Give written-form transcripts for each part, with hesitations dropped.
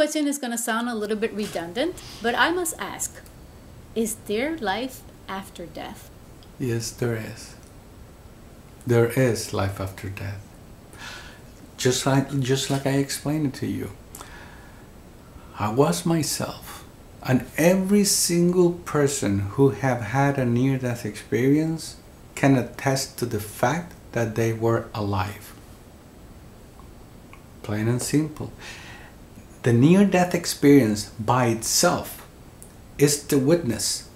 question is going to sound a little bit redundant, but I must ask, is there life after death? Yes, there is. There is life after death. Just like I explained it to you. I was myself, and every single person who have had a near-death experience can attest to the fact that they were alive. Plain and simple. The near-death experience by itself is the witness,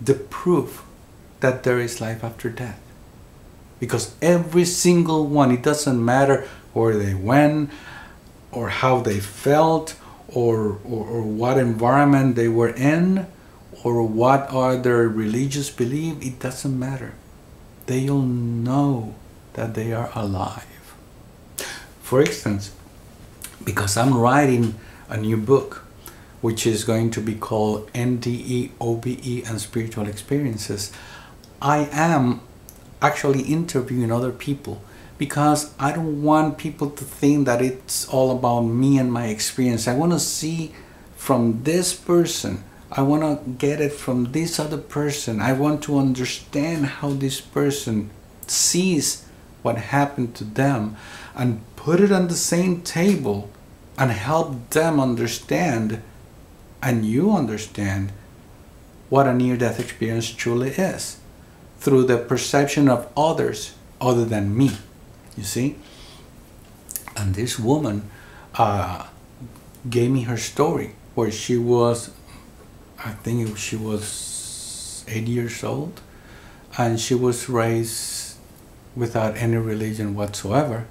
the proof that there is life after death. Because every single one, it doesn't matter where they went, or how they felt, or what environment they were in, or what are their religious beliefs, it doesn't matter. They all know that they are alive. For instance, because I'm writing a new book, which is going to be called NDE, OBE, and Spiritual Experiences, I am actually interviewing other people, because I don't want people to think that it's all about me and my experience. I want to see from this person. I want to get it from this other person. I want to understand how this person sees what happened to them and put it on the same table and help them understand, and you understand, what a near-death experience truly is through the perception of others other than me. You see? And this woman gave me her story, where she was, I think she was 8 years old, and she was raised without any religion whatsoever.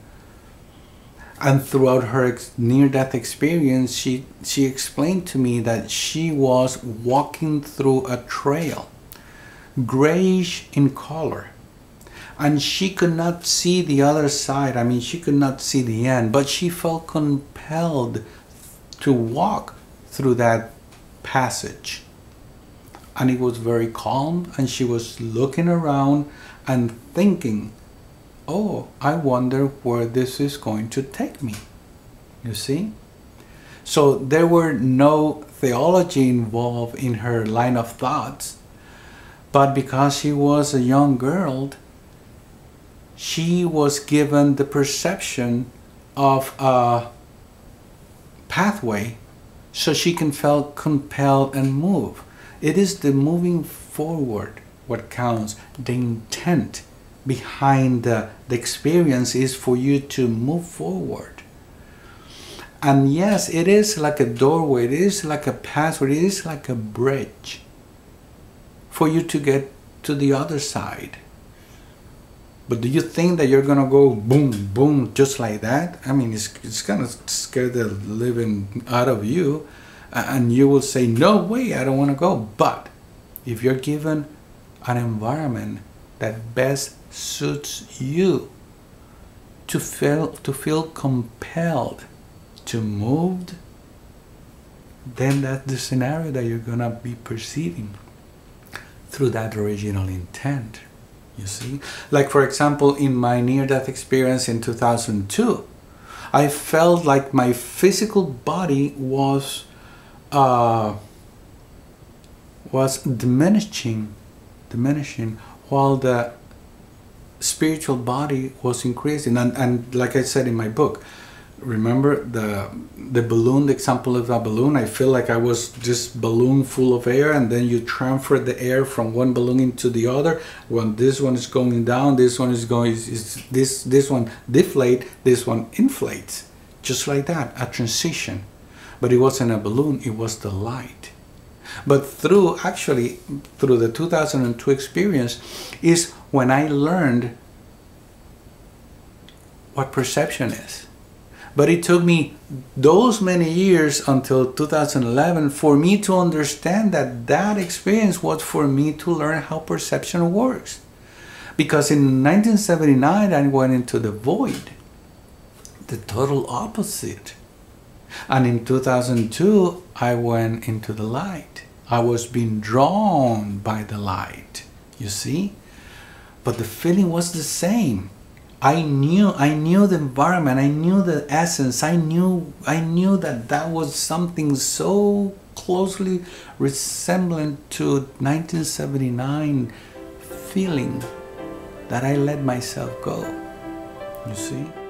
And throughout her near-death experience, she explained to me that she was walking through a trail, grayish in color, and she could not see the other side. I mean, she could not see the end, but she felt compelled to walk through that passage. And it was very calm, and she was looking around and thinking, oh, I wonder where this is going to take me. You see? So there were no theology involved in her line of thoughts, but because she was a young girl, she was given the perception of a pathway so she can feel compelled and move. It is the moving forward what counts. The intent behind the experience is for you to move forward. And yes, it is like a doorway, it is like a pathway, it is like a bridge for you to get to the other side. But do you think that you're gonna go boom, boom, just like that? I mean, it's gonna scare the living out of you, and you will say, no way, I don't want to go. But if you're given an environment that best suits you, to feel compelled to move, then that's the scenario that you're gonna be perceiving through that original intent. You see, like for example, in my near-death experience in 2002, I felt like my physical body was diminishing, while the spiritual body was increasing. And like I said in my book, remember the balloon, the example of a balloon. I feel like I was just balloon full of air, and then you transfer the air from one balloon into the other. When this one is going down, this one is going, this one deflate, this one inflates, just like that, a transition. But it wasn't a balloon, it was the light. But through the 2002 experience is when I learned what perception is. But it took me those many years until 2011 for me to understand that that experience was for me to learn how perception works. Because in 1979 I went into the void, the total opposite. And in 2002 I went into the light. I was being drawn by the light, you see? But the feeling was the same. I knew the environment, I knew the essence, I knew that that was something so closely resembling to 1979 feeling that I let myself go. You see?